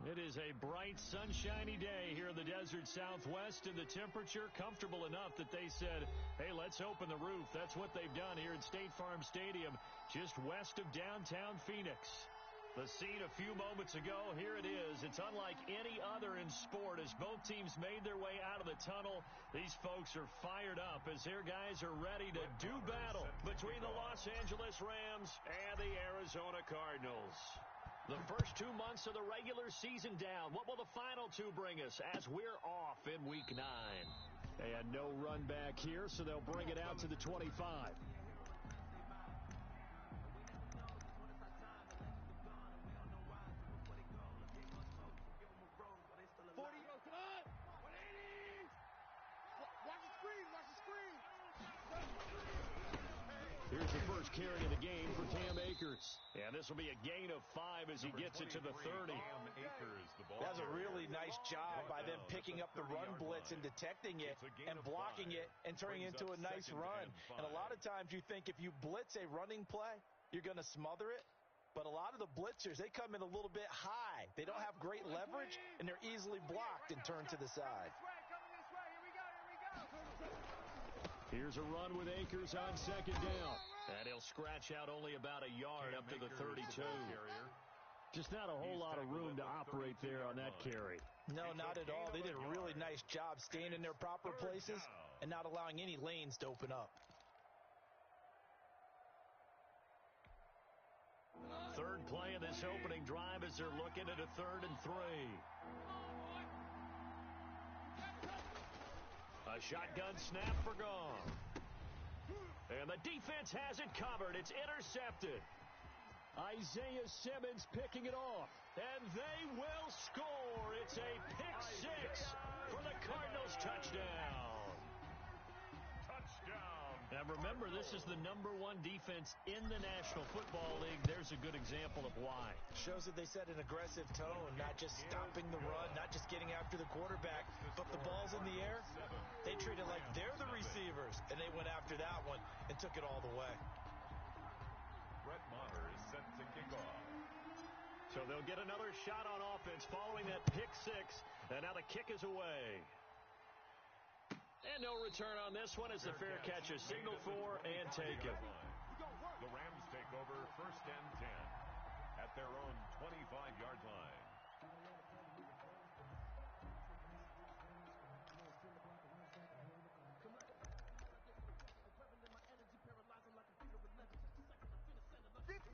It is a bright, sunshiny day here in the desert Southwest, and the temperature comfortable enough that they said, hey, let's open the roof. That's what they've done here at State Farm Stadium, just west of downtown Phoenix. The scene a few moments ago, here it is. It's unlike any other in sport. As both teams made their way out of the tunnel, these folks are fired up as their guys are ready to do battle between the Los Angeles Rams and the Arizona Cardinals. The first 2 months of the regular season down. What will the final two bring us as we're off in Week 9? They had no run back here, so they'll bring it out to the 25. 40. 180. Watch the screen. Watch the screen. Here's the first carry of the game for Cam Akers. And this will be a gain of 5 as he gets it to the 30. That's a really nice job by them picking up the run blitz and detecting it and blocking it and turning it into a nice run. And a lot of times you think if you blitz a running play, you're going to smother it. But a lot of the blitzers, they come in a little bit high. They don't have great leverage, and they're easily blocked and turned to the side. Here's a run with Akers on second down. And he'll scratch out only about a yard up to the 32. Just not a whole lot of room to operate there on that carry. No, not at all. They did a really nice job staying in their proper places and not allowing any lanes to open up. Third play of this opening drive as they're looking at a 3rd and 3. A shotgun snap for Goff. And the defense has it covered. It's intercepted. Isaiah Simmons picking it off. And they will score. It's a pick 6 for the Cardinals touchdown. Touchdown. Now remember, this is the #1 defense in the National Football League. There's a good example of why. Shows that they set an aggressive tone, not just stopping the run, not just getting after the quarterback, but the ball's in the air. They treat it like they're the receivers, and they went after that one and took it all the way. Brett Maher is set to kick off. So they'll get another shot on offense following that pick 6, and now the kick is away. And no return on this one as the fair catch is signaled for and taken. The Rams take over 1st and 10 at their own 25-yard line.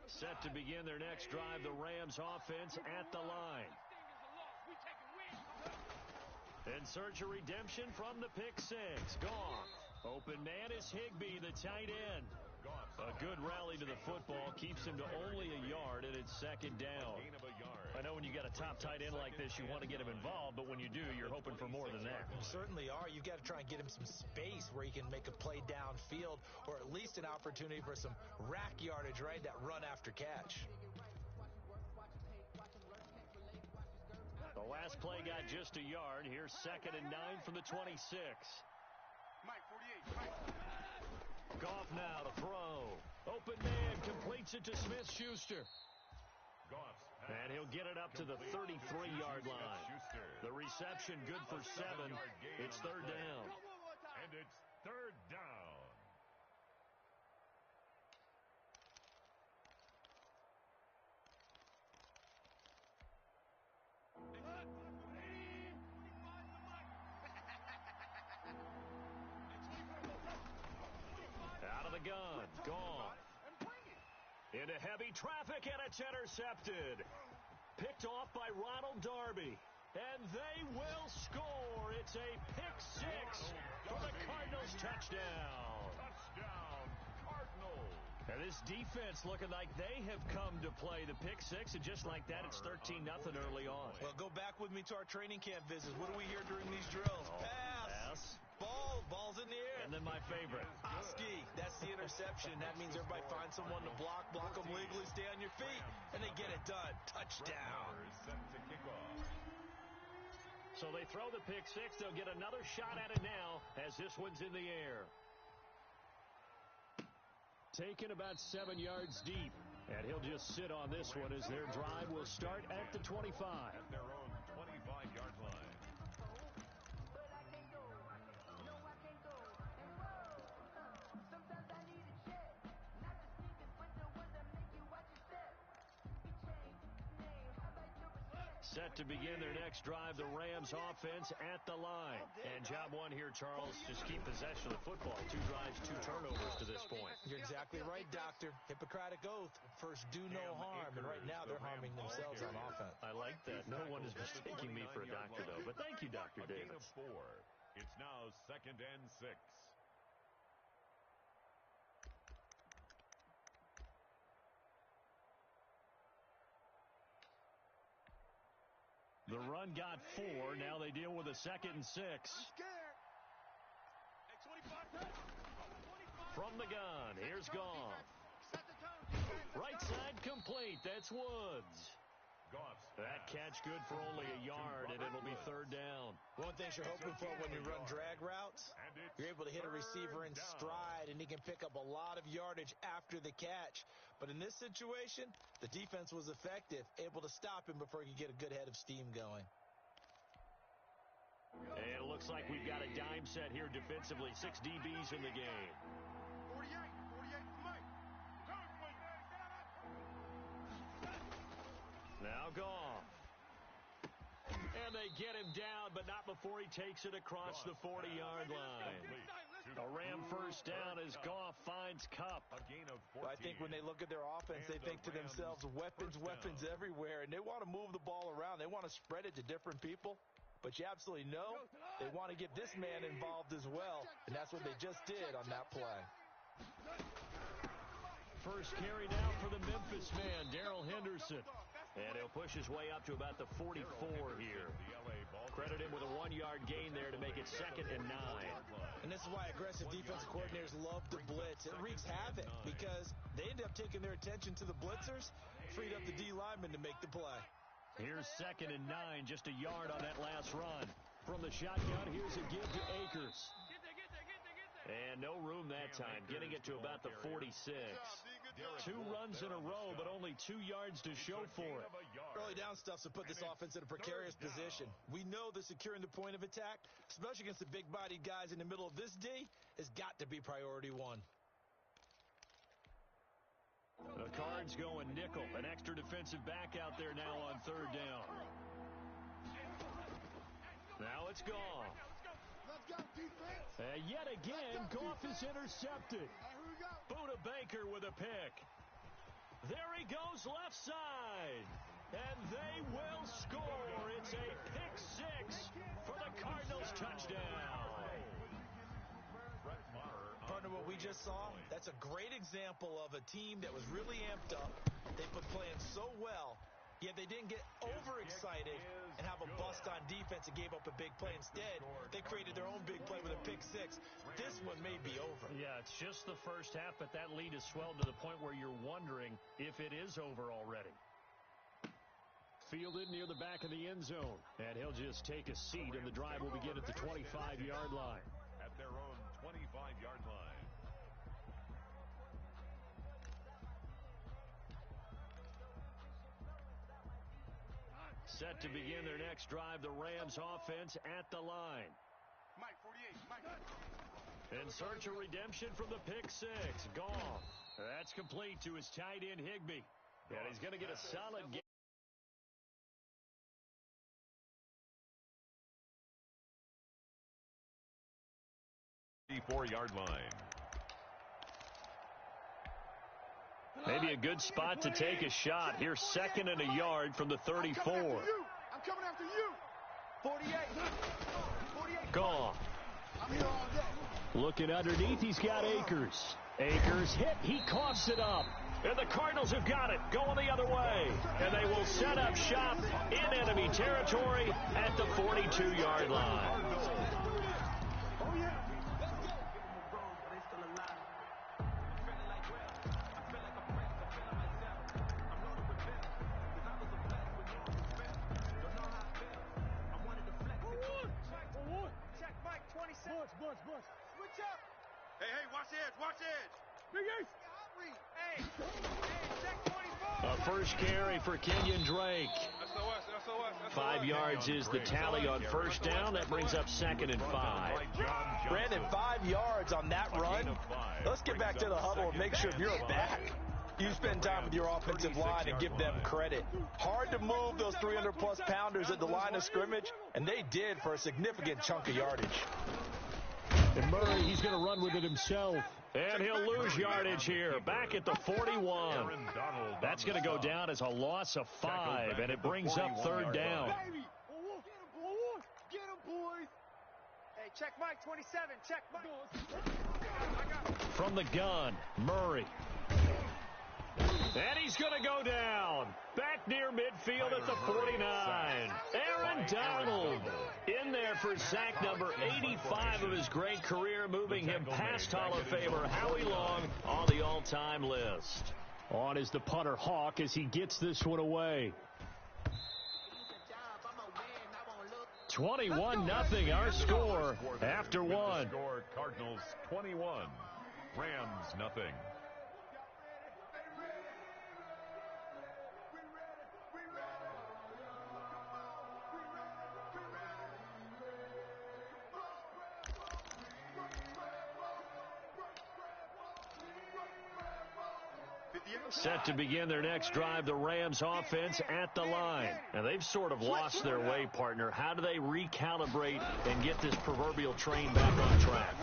Set to begin their next drive, the Rams offense at the line. In search of redemption from the pick 6. Goff. Open man is Higbee, the tight end. A good rally to the football keeps him to only a yard, and it's 2nd down. I know when you got a top tight end like this, you want to get him involved, but when you do, you're hoping for more than that. You certainly are. You've got to try and get him some space where he can make a play downfield, or at least an opportunity for some rack yardage, right? That run after catch. The last play got just a yard. Here's 2nd and 9 from the 26. Mike, 48. Goff now to throw. Open man completes it to Smith-Schuster. And he'll get it up to the 33-yard line. The reception good for 7. It's 3rd down. And it's 3rd down. Out of the gun. Gone. Into heavy traffic, and it's intercepted. Picked off by Ronald Darby. And they will score. It's a pick 6 for the Cardinals touchdown. Touchdown, Cardinals. And this defense looking like they have come to play the pick 6, and just like that, it's 13-0 early on. Well, go back with me to our training camp visits. What do we hear during these drills? Pass. Ball's in the air. And then my favorite. Oski. That's the interception. That means everybody finds someone to block them legally, stay on your feet, and they get it done. Touchdown. Is set to kick off. So they throw the pick 6. They'll get another shot at it now as this one's in the air. Taken about 7 yards deep. And he'll just sit on this one as their drive will start at the 25. At their own Set to begin their next drive, the Rams offense at the line. And job one here, Charles, just keep possession of the football. 2 drives, 2 turnovers to this point. You're exactly right, Doctor. Hippocratic oath. First, do no harm. And right now, they're harming themselves on offense. I like that. No one is mistaking me for a doctor, though. But thank you, Dr. Davis. 4. It's now 2nd and 6. The run got 4. Now they deal with a 2nd and 6. From the gun, here's Goff. Right side complete. That's Woods. That catch good for only a yard, and it'll be 3rd down. One thing you're hoping for when you run drag routes, you're able to hit a receiver in stride, and he can pick up a lot of yardage after the catch. But in this situation, the defense was effective, able to stop him before he could get a good head of steam going. And it looks like we've got a dime set here defensively. 6 DBs in the game. 48, Mike. Now Goff. And they get him down, but not before he takes it across the 40-yard line. A Ram first down as Goff finds Kupp. I think when they look at their offense, they think to themselves, weapons everywhere, and they want to move the ball around. They want to spread it to different people. But you absolutely know they want to get this man involved as well, and that's what they just did on that play. First carry now for the Memphis man, Darrell Henderson. And he'll push his way up to about the 44 here. Credit him with a 1-yard gain there to make it 2nd and 9. And this is why aggressive defense coordinators love to blitz. It wreaks havoc because they end up taking their attention to the blitzers, freed up the D lineman to make the play. Here's 2nd and 9, just a yard on that last run. From the shotgun, here's a give to Akers. And no room that time, getting it to about the 46. 2 runs in a row, but only 2 yards to show for it. Early down stuffs to put this offense in a precarious position. We know that securing the point of attack, especially against the big-bodied guys in the middle of this D, has got to be priority 1. The Cards going nickel. An extra defensive back out there now on 3rd down. Now it's Goff. Let's go, defense. Yet again, Goff is intercepted. Buda Baker with a pick. There he goes left side. And they will score. It's a pick 6 for the Cardinals touchdown. Partner, what we just saw, that's a great example of a team that was really amped up. They've been playing so well, yet they didn't get overexcited and have a bust on defense and gave up a big play. Instead, they created their own big play with a pick 6. This one may be over. Yeah, it's just the first half, but that lead has swelled to the point where you're wondering if it is over already. Fielded near the back of the end zone, and he'll just take a seat, and the drive will begin at the 25-yard line. At their own 25-yard line. Set to begin their next drive, the Rams offense at the line. Mike, 48, Mike. In search of redemption from the pick 6. Goff. That's complete to his tight end, Higbee. And he's going to get a solid game. 34-yard line. Maybe a good spot to take a shot. Here's 2nd and a yard from the 34. I'm coming after you. 48. Goff. I'm here all day. Looking underneath, he's got Akers. Akers hit, he coughs it up. And the Cardinals have got it, going the other way. And they will set up shop in enemy territory at the 42-yard line. Oh, yeah. Bush. Switch up. Hey, watch edge. Big Ace. Hey, check 24. A first carry for Kenyon Drake. SOS. 5 yards is the tally on first down. That brings up 2nd and 5. Brandon, 5 yards on that run. Let's get back to the huddle and make sure you're back. You spend time with your offensive line and give them credit. Hard to move those 300-plus pounders at the line of scrimmage, and they did for a significant chunk of yardage. And Murray, he's going to run with it himself. And he'll lose yardage here, back at the 41. That's going to go down as a loss of 5, and it brings up third down. Get him, boys. Hey, check Mike 27. Check Mike. From the gun, Murray. And he's going to go down. Back near midfield at the 49. Aaron Donald in there for sack number 85 of his great career, moving him past Hall of Famer Howie Long on the all-time list. On is the punter Hawk as he gets this one away. 21-0 our score after one. Cardinals 21, Rams nothing. Set to begin their next drive, the Rams offense at the line. And they've sort of lost their way, partner. How do they recalibrate and get this proverbial train back on track?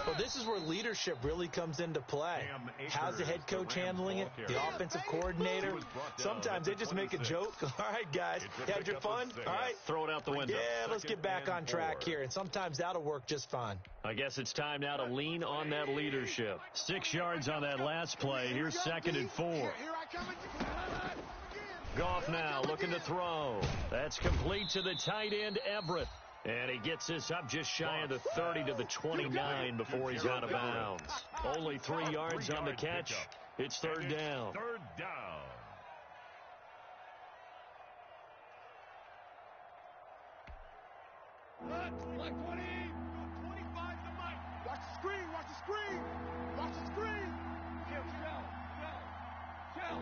Well, this is where leadership really comes into play. How's the head coach handling it? The offensive coordinator? Sometimes they just make a joke. All right, guys, you had your fun? All right. Throw it out the window. Yeah, let's get back on track here. And sometimes that'll work just fine. I guess it's time now to lean on that leadership. 6 yards on that last play. Here's 2nd and 4. Goff now looking to throw. That's complete to the tight end, Everett. And he gets this up just shy of the 30 to the 29 before he's out of bounds. Only 3 yards on the catch. It's third down. Third down. Like 20. 25 to Mike. Watch the screen. Watch the screen. Watch the screen. Kill.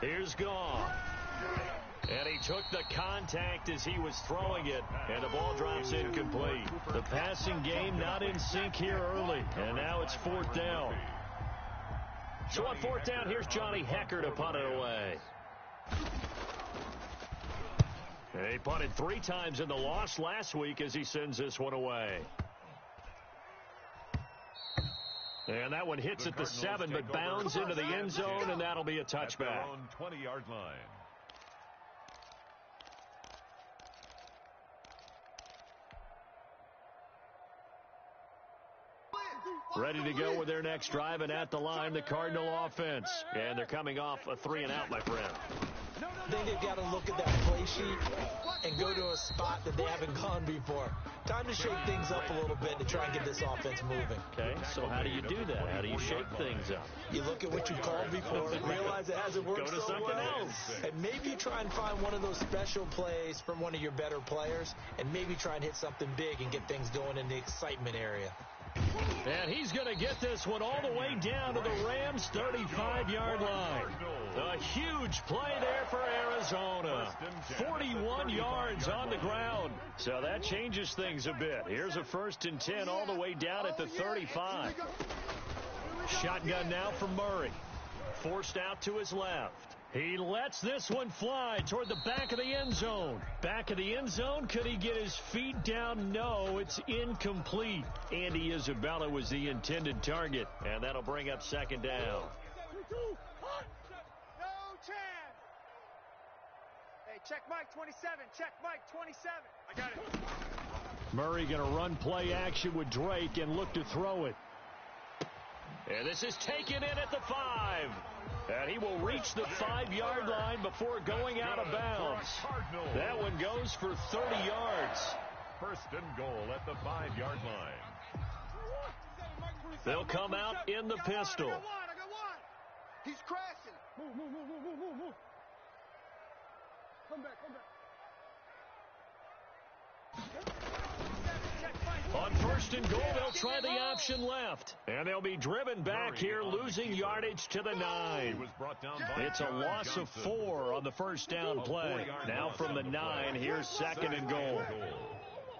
Here's Goff. And he took the contact as he was throwing it, and the ball drops incomplete. The passing game not in sync here early, and now it's fourth down. So on fourth down, here's Johnny Hecker to punt it away. And he punted 3 times in the loss last week as he sends this one away. And that one hits at the 7, but bounds into the end zone, and that'll be a touchback. At their own 20-yard line. Ready to go with their next drive, and at the line, the Cardinal offense. And they're coming off a 3-and-out, my friend. I think they've got to look at that play sheet and go to a spot that they haven't gone before. Time to shake things up a little bit to try and get this offense moving. Okay, so how do you do that? How do you shake things up? You look at what you called before, realize it hasn't worked Go to something else. And maybe you try and find one of those special plays from one of your better players, and maybe try and hit something big and get things going in the excitement area. And he's going to get this one all the way down to the Rams' 35-yard line. A huge play there for Arizona. 41 yards on the ground. So that changes things a bit. Here's a 1st and 10 all the way down at the 35. Shotgun now for Murray. Forced out to his left. He lets this one fly toward the back of the end zone. Back of the end zone, could he get his feet down? No, it's incomplete. Andy Isabella was the intended target, and that'll bring up 2nd down. No chance. Hey, check Mike 27. Check Mike 27. I got it. Murray going to run play action with Drake and look to throw it. And this is taken in at the 5. And he will reach the 5-yard line before going out of bounds. That one goes for 30 yards. 1st and goal at the 5-yard line. They'll come out in the pistol. I got one. He's crashing. Move. Come back. On 1st and goal, they'll try the option left. And they'll be driven back here, losing yardage to the 9. It's a loss of 4 on the 1st down play. Now from the 9, here's 2nd and goal.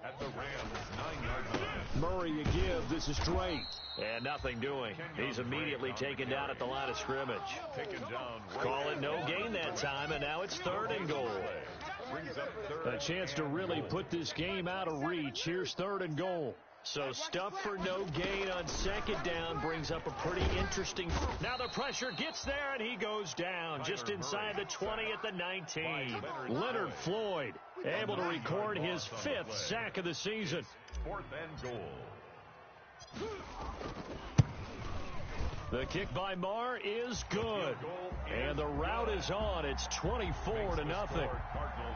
at the Rams' 9-yard line. Murray a give. This is Drake. And nothing doing. He's immediately taken down at the line of scrimmage. Call it no gain that time, and now it's 3rd and goal. A chance to really put this game out of reach. Here's 3rd and goal. So stuff for no gain on 2nd down brings up a pretty interesting. Now the pressure gets there, and he goes down just inside the 20 at the 19. Leonard Floyd able to record his 5th sack of the season. 4th and goal. The kick by Marr is good. And the route is on. It's 24-0.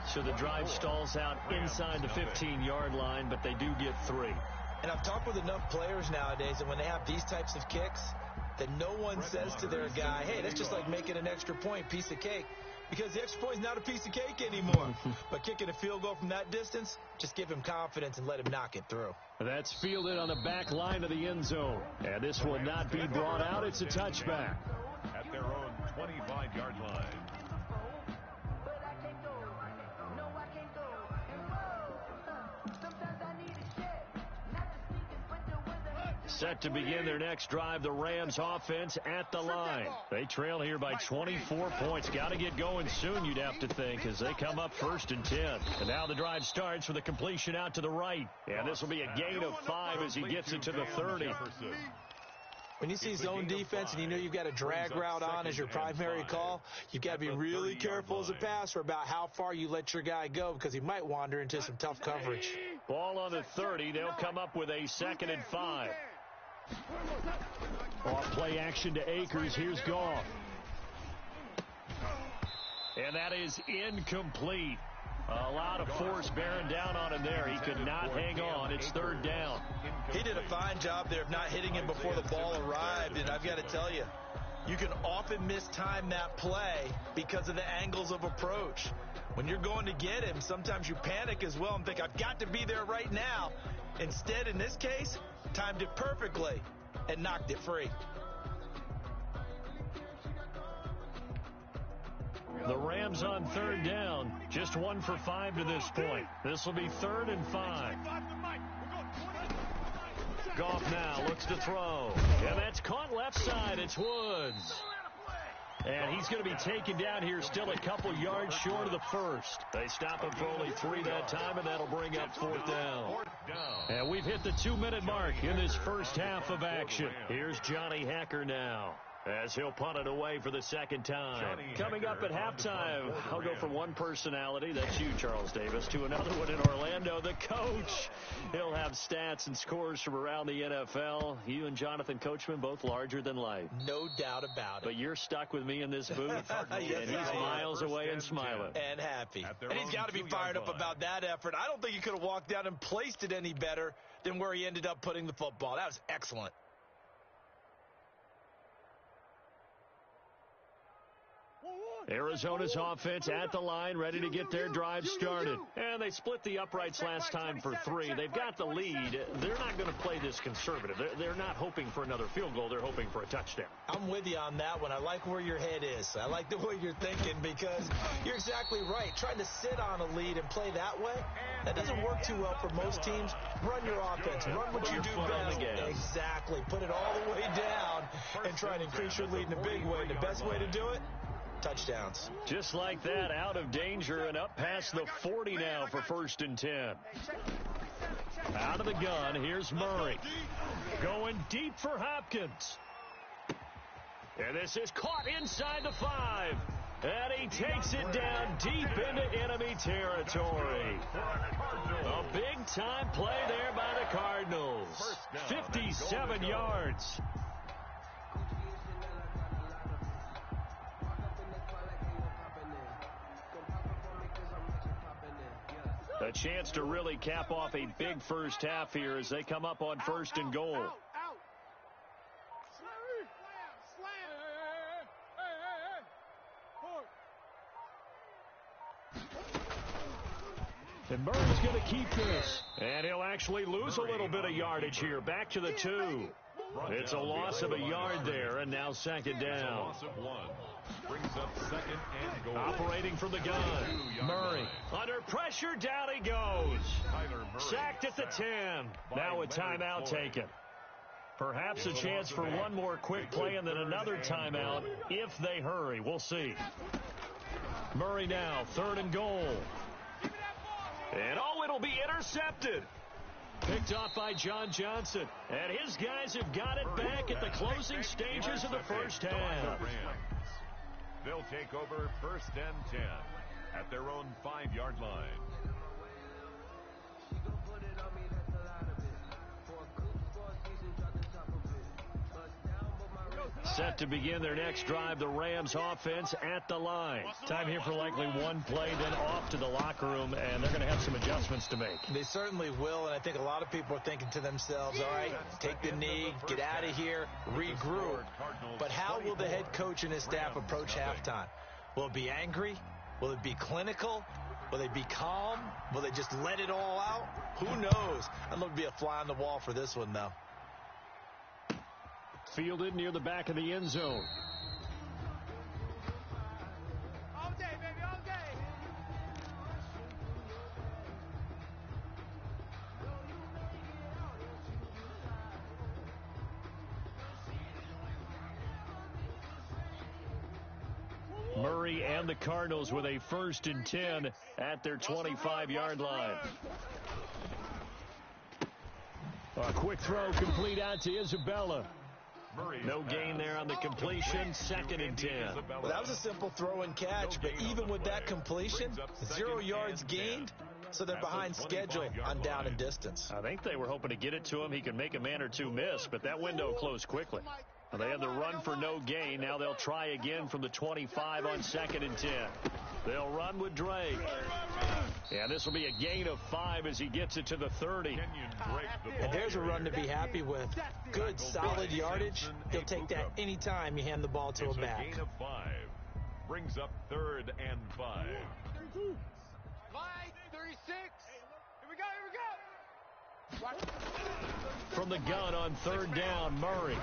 So the drive stalls out inside the 15-yard line, but they do get 3. And I've talked with enough players nowadays that when they have these types of kicks, that no one says to their guy, hey, that's just like making an extra point, piece of cake. Because the extra point is not a piece of cake anymore. But kicking a field goal from that distance, just give him confidence and let him knock it through. That's fielded on the back line of the end zone. And this will not be brought out. It's a touchback. At their own 25-yard line. Set to begin their next drive, the Rams offense at the line. They trail here by 24 points. Got to get going soon, you'd have to think, as they come up 1st and 10. And now the drive starts with a completion out to the right. And this will be a gain of 5 as he gets it to the 30. When you see zone defense and you know you've got a drag route on as your primary call, you've got to be really careful as a passer about how far you let your guy go because he might wander into some tough coverage. Ball on the 30. They'll come up with a 2nd and 5. Off play action to Akers. Here's Goff. And that is incomplete. A lot of force bearing down on him there. He could not hang on. It's 3rd down. He did a fine job there of not hitting him before the ball arrived. And I've got to tell you, you can often mistime that play because of the angles of approach. When you're going to get him, sometimes you panic as well and think, I've got to be there right now. Instead, in this case, timed it perfectly and knocked it free. The Rams on 3rd down. Just 1 for 5 to this point. This will be 3rd and 5. Goff now looks to throw. And that's caught left side. It's Woods. And he's going to be taken down here still a couple yards short of the 1st. They stop him for only 3 that time, and that'll bring up 4th down. And we've hit the 2-minute mark in this first half of action. Here's Johnny Hacker now, as he'll punt it away for the 2nd time. Coming up at halftime, I'll go from one personality, that's you, Charles Davis, to another one in Orlando, the coach. He'll have stats and scores from around the NFL. You and Jonathan Coachman, both larger than life. No doubt about it. But you're stuck with me in this booth, and he's miles away and smiling. And happy. And he's got to be fired up about that effort. I don't think he could have walked down and placed it any better than where he ended up putting the football. That was excellent. Arizona's offense at the line, ready to get their drive started. And they split the uprights last time for 3. They've got the lead. They're not going to play this conservative. They're not hoping for another field goal. They're hoping for a touchdown. I'm with you on that one. I like where your head is. I like the way you're thinking because you're exactly right. Trying to sit on a lead and play that way, that doesn't work too well for most teams. Run your offense. Run what you do best. Exactly. Put it all the way down and try to increase your lead in a big way. The best way to do it, touchdowns. Just like that, out of danger and up past the 40 now for 1st and 10. Out of the gun, here's Murray. Going deep for Hopkins. And this is caught inside the 5. And he takes it down deep into enemy territory. A big-time play there by the Cardinals. 57 yards. A chance to really cap off a big first half here as they come up on 1st and goal. And Murray's going to keep this. And he'll actually lose a little bit of yardage here. Back to the 2. It's a loss of a yard there, and now 2nd down. Loss of 1. Brings up 2nd and goal. Operating from the gun. Murray under pressure. Down he goes. Sacked at the 10. Now a timeout taken. Perhaps a chance for one more quick play and then another timeout if they hurry. We'll see. Murray now, 3rd and goal. And it'll be intercepted. Picked off by John Johnson. And his guys have got it back at the closing stages of the first half. They'll take over 1st and 10 at their own 5-yard line. Set to begin their next drive, the Rams offense at the line. Time here for likely one play, then off to the locker room, and they're going to have some adjustments to make. They certainly will, and I think a lot of people are thinking to themselves, all right, take the knee, get out of here, regroup. But how will the head coach and his staff approach halftime? Will it be angry? Will it be clinical? Will they be calm? Will they just let it all out? Who knows? I'd love to be a fly on the wall for this one, though. Fielded near the back of the end zone. All day, baby, all day. Murray and the Cardinals with a 1st and 10 at their 25-yard line. A quick throw complete out to Isabella. No gain there on the completion. 2nd and 10. Well, that was a simple throw and catch, but even with that completion, 0 yards gained, so they're behind schedule on down and distance. I think they were hoping to get it to him. He could make a man or two miss, but that window closed quickly. Well, they had the run for no gain. Now they'll try again from the 25 on 2nd and 10. They'll run with Drake. Yeah, this will be a gain of 5 as he gets it to the 30. And there's a run to be happy with. Good, solid yardage. He'll take that any time you hand the ball to a back. Gain of 5. Brings up 3rd and 5. Line 36. Here we go, here we go. From the gun on 3rd down, Murray.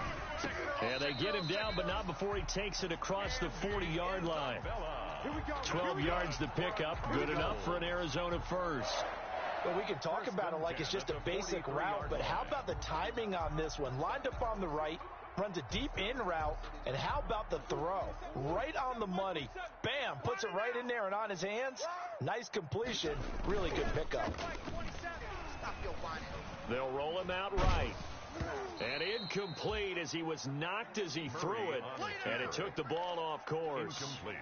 And they get him down, but not before he takes it across the 40-yard line. 12 yards to pick up. Good enough for an Arizona first. Well, we can talk about it like it's just a basic route, but how about the timing on this one? Lined up on the right, runs a deep in route, and how about the throw? Right on the money. Bam, puts it right in there and on his hands. Nice completion. Really good pickup. They'll roll him out right. And incomplete as he was knocked as he threw it. And it took the ball off course. Incomplete.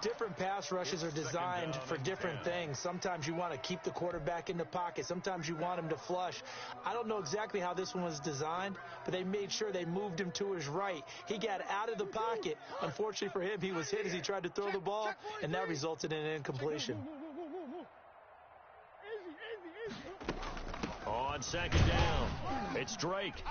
Different pass rushes are designed for different things. Sometimes you want to keep the quarterback in the pocket. Sometimes you want him to flush. I don't know exactly how this one was designed, but they made sure they moved him to his right. He got out of the pocket. Unfortunately for him, he was hit as he tried to throw the ball, and that resulted in an incompletion. On 2nd down, it's Drake.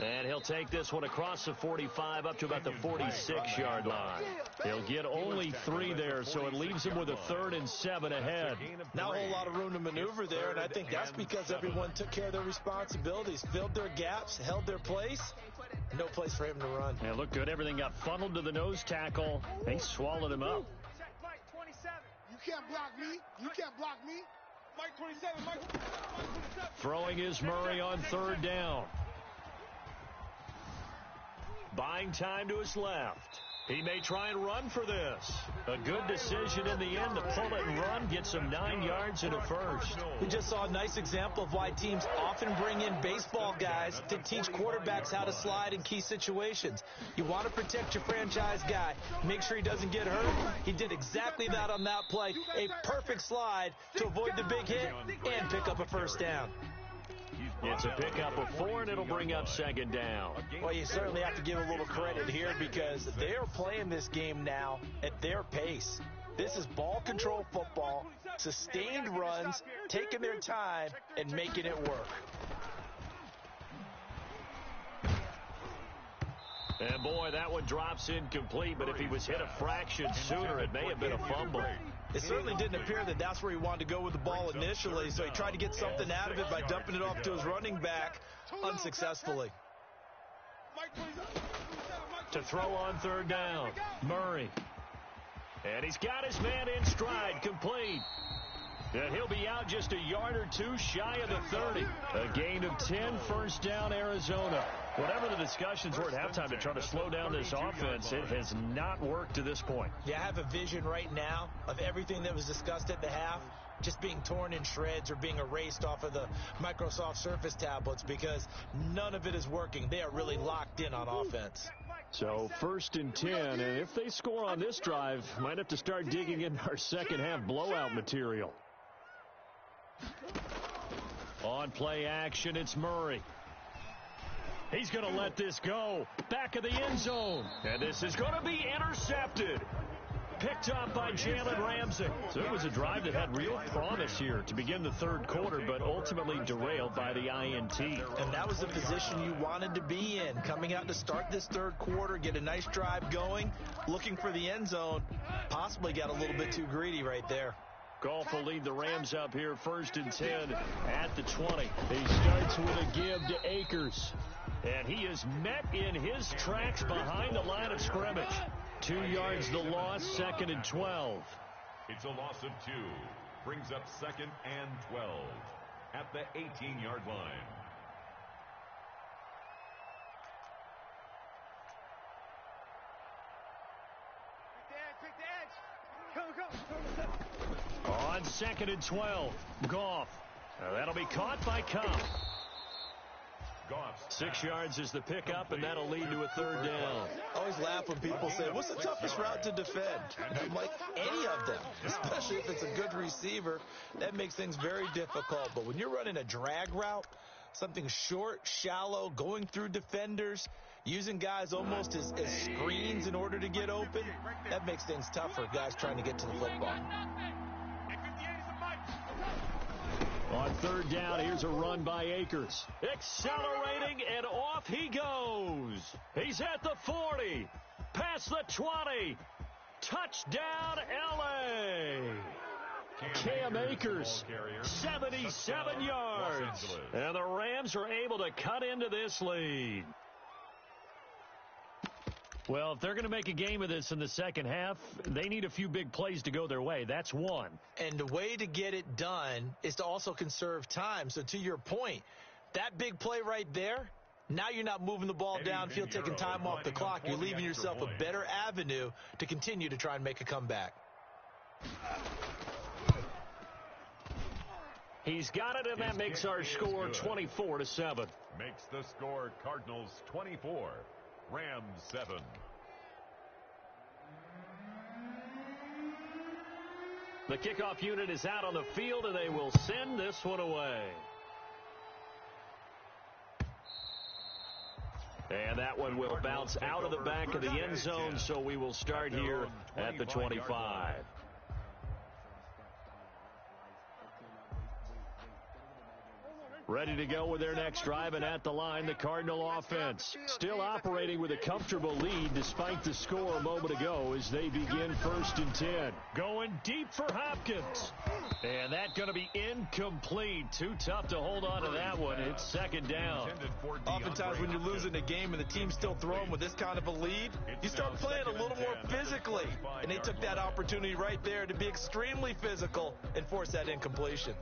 And he'll take this one across the 45 up to about the 46-yard line. He'll get only 3 there, so it leaves him with a 3rd and 7 ahead. Not a whole lot of room to maneuver there, and I think that's because everyone took care of their responsibilities, filled their gaps, held their place. No place for him to run. And look good. Everything got funneled to the nose tackle. They swallowed him up. Check Mike 27. You can't block me. You can't block me. Mike 27. Mike 27. Throwing is Murray on 3rd down. Buying time to his left. He may try and run for this. A good decision in the end to pull it and run, get some 9 yards and a first. We just saw a nice example of why teams often bring in baseball guys to teach quarterbacks how to slide in key situations. You want to protect your franchise guy. Make sure he doesn't get hurt. He did exactly that on that play. A perfect slide to avoid the big hit and pick up a first down. It's a pickup of 4, and it'll bring up 2nd down. Well, you certainly have to give a little credit here because they're playing this game now at their pace. This is ball control football, sustained runs, taking their time, and making it work. And boy, that one drops incomplete, but if he was hit a fraction sooner, it may have been a fumble. It certainly didn't appear that that's where he wanted to go with the ball initially, so he tried to get something out of it by dumping it off to his running back unsuccessfully. To throw on 3rd down, Murray. And he's got his man in stride, complete. And he'll be out just a yard or two shy of the 30. A gain of 10, first down, Arizona. Whatever the discussions were at halftime to try to slow down this offense, it has not worked to this point. Yeah, I have a vision right now of everything that was discussed at the half just being torn in shreds or being erased off of the Microsoft Surface tablets because none of it is working. They are really locked in on offense. So 1st and 10, and if they score on this drive, might have to start digging in our second half blowout material. On play action, it's Murray. He's going to let this go. Back of the end zone. And this is going to be intercepted. Picked up by Jalen Ramsey. So it was a drive that had real promise here to begin the third quarter, but ultimately derailed by the INT. And that was the position you wanted to be in. Coming out to start this third quarter, get a nice drive going, looking for the end zone. Possibly got a little bit too greedy right there. Goff will lead the Rams up here 1st and 10 at the 20. He starts with a give to Akers. And he is met in his tracks behind the line of scrimmage. 2 yards the loss, 2nd and 12. It's a loss of 2. Brings up 2nd and 12 at the 18-yard line. Take the edge. Come. On 2nd and 12, Goff. That'll be caught by Kots. 6 yards is the pickup, and that'll lead to a 3rd down. I always laugh when people say, what's the toughest route to defend? And I'm like, any of them, especially if it's a good receiver. That makes things very difficult. But when you're running a drag route, something short, shallow, going through defenders, using guys almost as screens in order to get open, that makes things tough for guys trying to get to the football. On 3rd down, here's a run by Akers. Accelerating, and off he goes. He's at the 40. Past the 20. Touchdown, L.A. Cam Akers, 77 yards. And the Rams are able to cut into this lead. Well, if they're going to make a game of this in the second half, they need a few big plays to go their way. That's one. And the way to get it done is to also conserve time. So to your point, that big play right there, now you're not moving the ball downfield, taking time off the clock. You're leaving yourself a better avenue to continue to try and make a comeback. He's got it, and that makes our score 24-7. Makes the score Cardinals 24. Rams 7. The kickoff unit is out on the field, and they will send this one away. And that one will bounce out of the back of the end zone, so we will start here at the 25. Ready to go with their next drive, and at the line, the Cardinal offense. Still operating with a comfortable lead despite the score a moment ago as they begin 1st and 10. Going deep for Hopkins. And that's going to be incomplete. Too tough to hold on to that one. It's 2nd down. Oftentimes when you're losing a game and the team's still throwing with this kind of a lead, you start playing a little more physically. And they took that opportunity right there to be extremely physical and force that incompletion.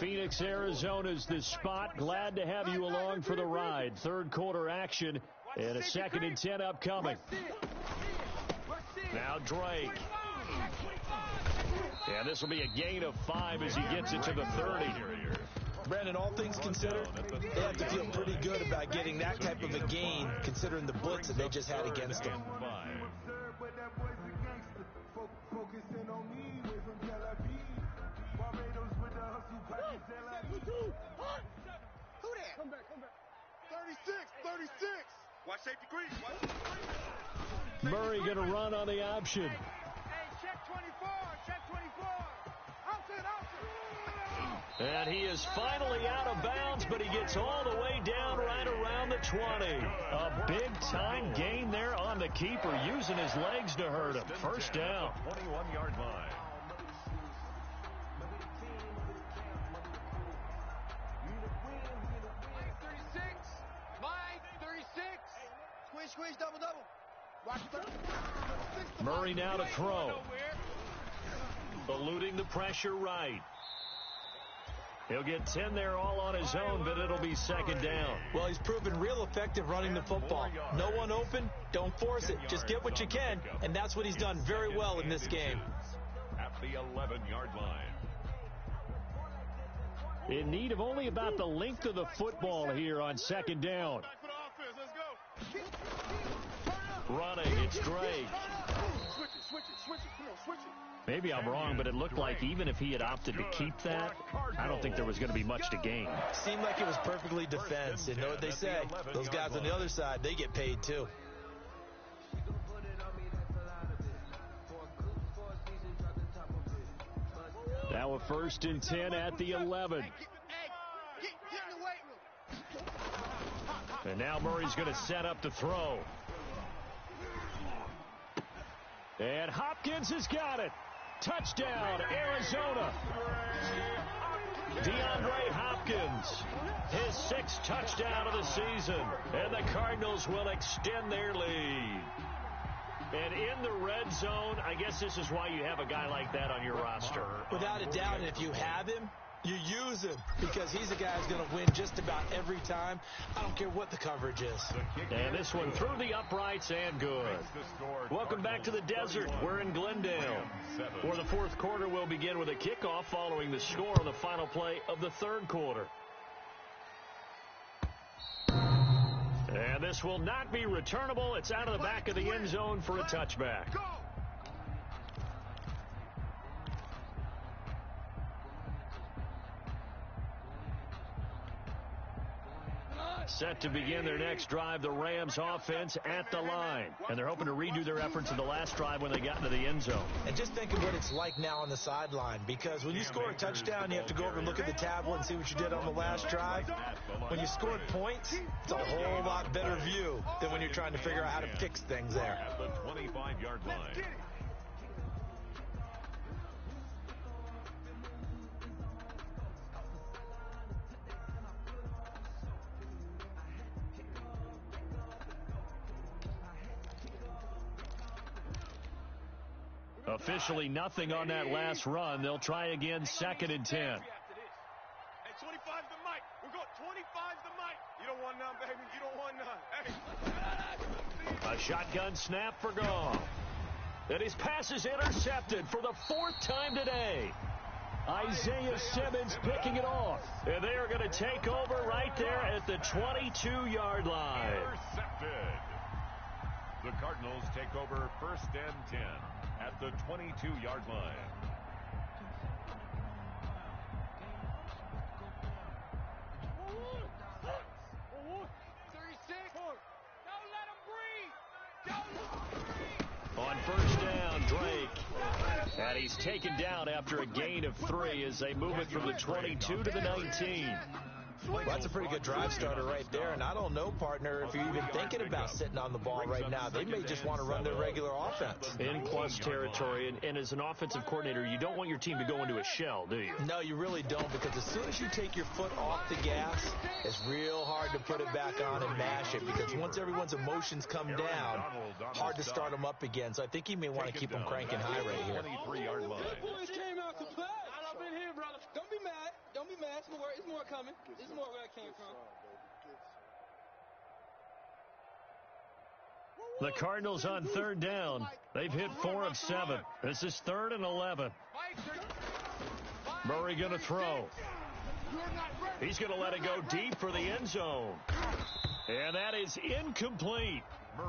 Phoenix, Arizona's the spot. Glad to have you along for the ride. Third quarter action and a 2nd and 10 upcoming. Now Drake. And this will be a gain of 5 as he gets it to the 30. Brandon, all things considered, they have to feel pretty good about getting that type of a gain considering the blitz that they just had against them. Who that? Come back. 36. Watch safety green. Murray going to run on the option. Hey, check 24. Option. And he is finally out of bounds, but he gets all the way down right around the 20. A big-time gain there on the keeper, using his legs to hurt him. First down. 21-yard line. Squeeze, double. Murray now to throw. Eluding the pressure right. He'll get 10 there all on his own, but it'll be second down. Well, he's proven real effective running the football. No one open, don't force it. Just get what you can, and that's what he's done very well in this game. At the 11-yard line. In need of only about the length of the football here on second down. Running, it's Drake. Maybe I'm wrong, but it looked like even if he had opted to keep that, I don't think there was going to be much to gain. Seemed like it was perfectly defensed. And know what they say? Those guys on the other side, they get paid too. Now a 1st and 10 at the 11. And now Murray's going to set up to throw. And Hopkins has got it. Touchdown, Arizona. DeAndre Hopkins, his 6th touchdown of the season. And the Cardinals will extend their lead. And in the red zone, I guess this is why you have a guy like that on your roster. Without a doubt, and if you have him, you use him, because he's a guy who's going to win just about every time. I don't care what the coverage is. And this one through the uprights and good. Welcome back to the desert. We're in Glendale. For the 4th quarter, we'll begin with a kickoff following the score on the final play of the 3rd quarter. And this will not be returnable. It's out of the back of the end zone for a touchback. Set to begin their next drive, the Rams offense at the line. And they're hoping to redo their efforts in the last drive when they got into the end zone. And just think of what it's like now on the sideline, because when you score a touchdown, you have to go over and look at the tablet and see what you did on the last drive. When you scored points, it's a whole lot better view than when you're trying to figure out how to fix things there. At the 25-yard line. Officially nothing on that last run. They'll try again, 2nd and 10. Hey, 25's the mic. We're going 25's the mic. You don't want none, baby. You don't want none. Hey. A shotgun snap for Goff. And his pass is intercepted for the 4th time today. Isaiah Simmons picking it off. And they are going to take over right there at the 22-yard line. Intercepted. The Cardinals take over 1st and 10 at the 22-yard line. On 1st down, Drake. And he's taken down after a gain of 3 as they move it from the 22 to the 19. Well, that's a pretty good drive starter right there. And I don't know, partner, if you're even thinking about sitting on the ball right now. They may just want to run their regular offense. In plus territory. And as an offensive coordinator, you don't want your team to go into a shell, do you? No, you really don't, because as soon as you take your foot off the gas, it's real hard to put it back on and mash it, because once everyone's emotions come down, hard to start them up again. So I think he may want to keep them cranking high right here. 23-yard line. Boys came out to play. I've been here, brother. Don't be mad. Don't be mad. It's more coming. It's more where I came from. The Cardinals on 3rd down. They've hit 4 of 7. This is 3rd and 11. Murray going to throw. He's going to let it go deep for the end zone. And that is incomplete.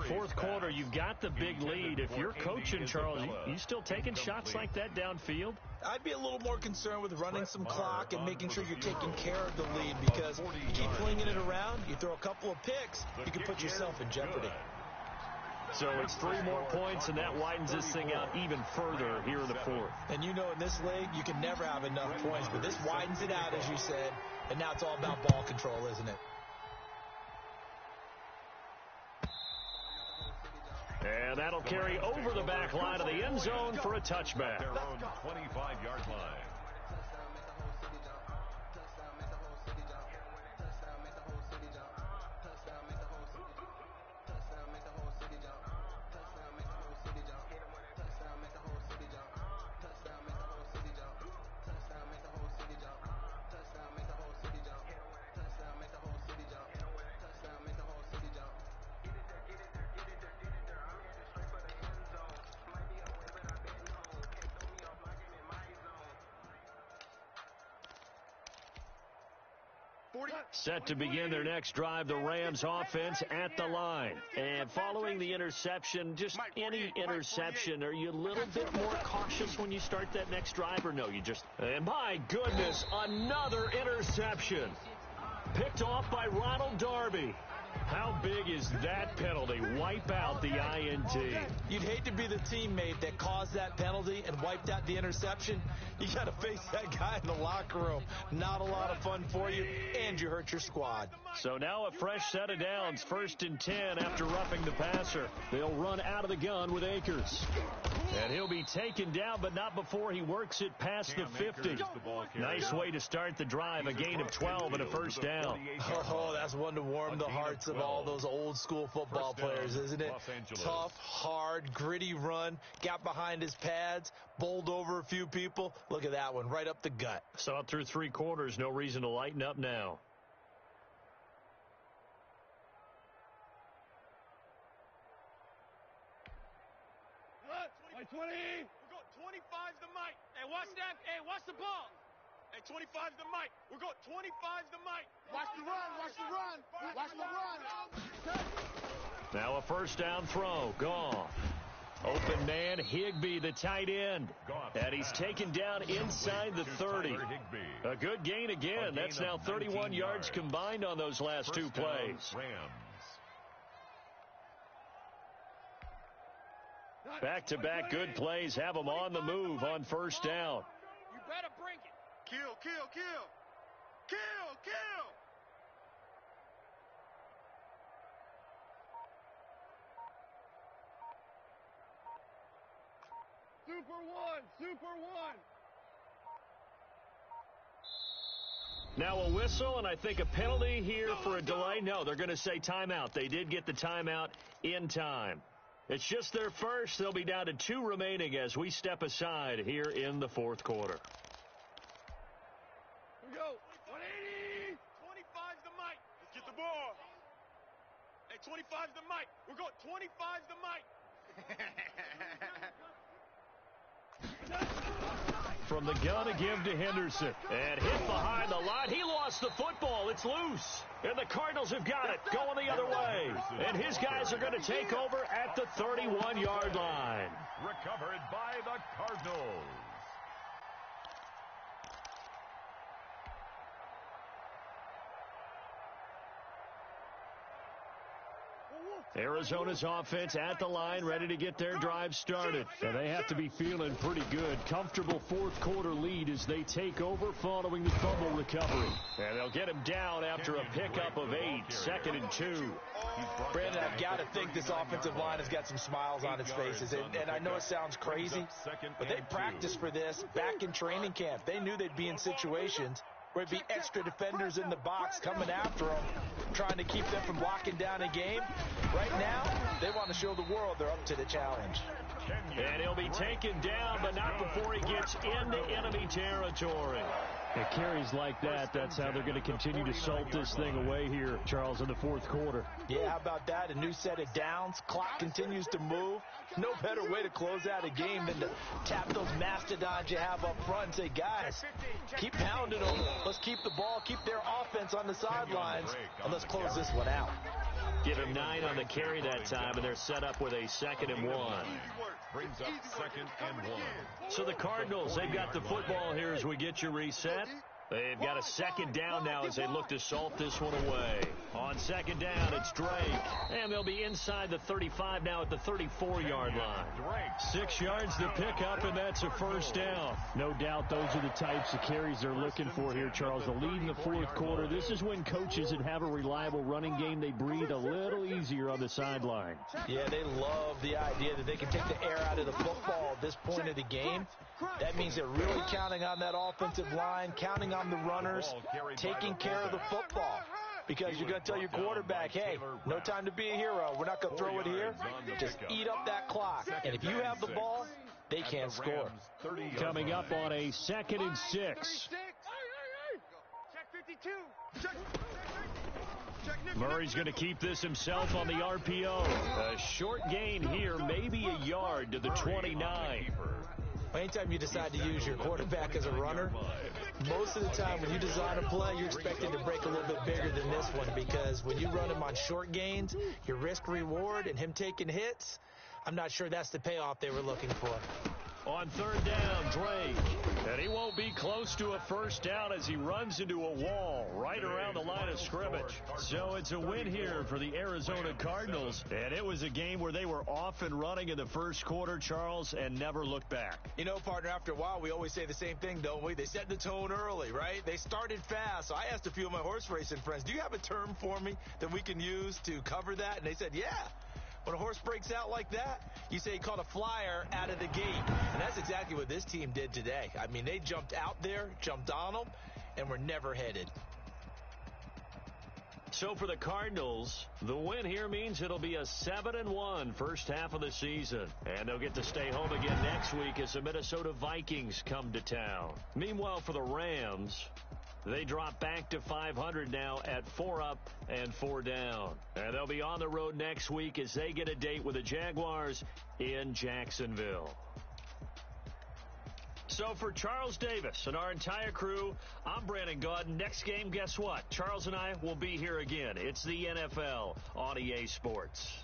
4th quarter, you've got the big lead. If you're coaching, Charles, you still taking shots like that downfield? I'd be a little more concerned with running some clock and making sure you're taking care of the lead, because you keep flinging it around, you throw a couple of picks, you can put yourself in jeopardy. So it's 3 more points, and that widens this thing out even further here in the 4th. And you know, in this league, you can never have enough points, but this widens it out, as you said, and now it's all about ball control, isn't it? And that'll carry over the back line of the end zone for a touchback. Their own 25-yard line. Set to begin their next drive, the Rams offense at the line. And following the interception, just any interception, are you a little bit more cautious when you start that next drive, or no? You just... And my goodness, another interception. Picked off by Ronald Darby. How big is that penalty? Wipe out the INT. You'd hate to be the teammate that caused that penalty and wiped out the interception. You got to face that guy in the locker room. Not a lot of fun for you, and you hurt your squad. So now a fresh set of downs, 1st and 10 after roughing the passer. They'll run out of the gun with Akers. And he'll be taken down, but not before he works it past the 50. Nice way to start the drive, a gain of 12 and a first down. Oh, that's one to warm the hearts of all those old school football players, isn't it? Tough, hard, gritty run, got behind his pads, bowled over a few people. Look at that one, right up the gut. Saw it through 3 quarters, no reason to lighten up now. Hey, 20. We got 25's the mic. Hey, watch that. Hey, watch the ball. Hey, 25's the mic. We got 25's the mic. Watch the run. Watch the run. Watch the run. Now a first down throw. Gone. Open man, Higbee, the tight end. And he's taken down inside the 30. A good gain again. That's now 31 yards combined on those last 2 plays. Back-to-back good plays have them on the move on first down. You better bring it. Kill, kill, kill. Kill, kill. Super one. Now a whistle, and I think a penalty here for a delay. No, they're going to say timeout. They did get the timeout in time. It's just their first. They'll be down to 2 remaining as we step aside here in the 4th quarter. Here we go. 180. 25's the mic. Let's get the ball. Hey, 25's the mic. We got 25's the mic. From the gun to give to Henderson. And hit behind the line. He lost the football. It's loose. And the Cardinals have got it. Going the other way. And his guys are going to take over at the 31-yard line. Recovered by the Cardinals. Arizona's offense at the line, ready to get their drive started. And they have to be feeling pretty good. Comfortable 4th quarter lead as they take over following the fumble recovery. And they'll get him down after a pickup of 8, 2nd and 2. Brandon, I've got to think this offensive line has got some smiles on its faces. And I know it sounds crazy, but they practiced for this back in training camp. They knew they'd be in situations where it'd be extra defenders in the box coming after them, trying to keep them from locking down a game. Right now, they want to show the world they're up to the challenge. And he'll be taken down, but not before he gets into enemy territory. It carries like that. That's how they're going to continue to salt this thing away here, Charles, in the 4th quarter. Yeah, how about that? A new set of downs. Clock continues to move. No better way to close out a game than to tap those mastodons you have up front and say, guys, keep pounding them. Let's keep the ball, keep their offense on the sidelines, and let's close this one out. Give him 9 on the carry that time, and they're set up with a 2nd and 1. Brings up 2nd and 1. So the Cardinals, they've got the football here as we get you reset. They've got a 2nd down now as they look to salt this one away. On 2nd down, it's Drake. And they'll be inside the 35 now at the 34-yard line. 6 yards to pick up, and that's a first down. No doubt those are the types of carries they're looking for here, Charles. The lead in the 4th quarter. This is when coaches that have a reliable running game, they breathe a little easier on the sideline. Yeah, they love the idea that they can take the air out of the football at this point of the game. That means they're really counting on that offensive line, counting on the runners, taking care of the football. Because you're going to tell your quarterback, hey, no time to be a hero. We're not going to throw it here. Just eat up that clock. And if you have the ball, they can't score. Coming up on a 2nd and 6. Check 52. Murray's going to keep this himself on the RPO. A short gain here, maybe a yard to the 29. Anytime you decide to use your quarterback as a runner, most of the time when you design a play, you're expected to break a little bit bigger than this one, because when you run him on short gains, your risk-reward and him taking hits, I'm not sure that's the payoff they were looking for. On third down, Drake. And he won't be close to a first down as he runs into a wall right around the line of scrimmage. So it's a win here for the Arizona Cardinals. And it was a game where they were off and running in the first quarter, Charles, and never looked back. You know, partner, after a while, we always say the same thing, don't we? They set the tone early, right? They started fast. So I asked a few of my horse racing friends, do you have a term for me that we can use to cover that? And they said, yeah. When a horse breaks out like that, you say he caught a flyer out of the gate. And that's exactly what this team did today. I mean, they jumped out there, jumped on them, and were never headed. So for the Cardinals, the win here means it'll be a 7-1 first half of the season. And they'll get to stay home again next week as the Minnesota Vikings come to town. Meanwhile, for the Rams, they drop back to 500 now at 4 up and 4 down. And they'll be on the road next week as they get a date with the Jaguars in Jacksonville. So for Charles Davis and our entire crew, I'm Brandon Gaudin. Next game, guess what? Charles and I will be here again. It's the NFL on EA Sports.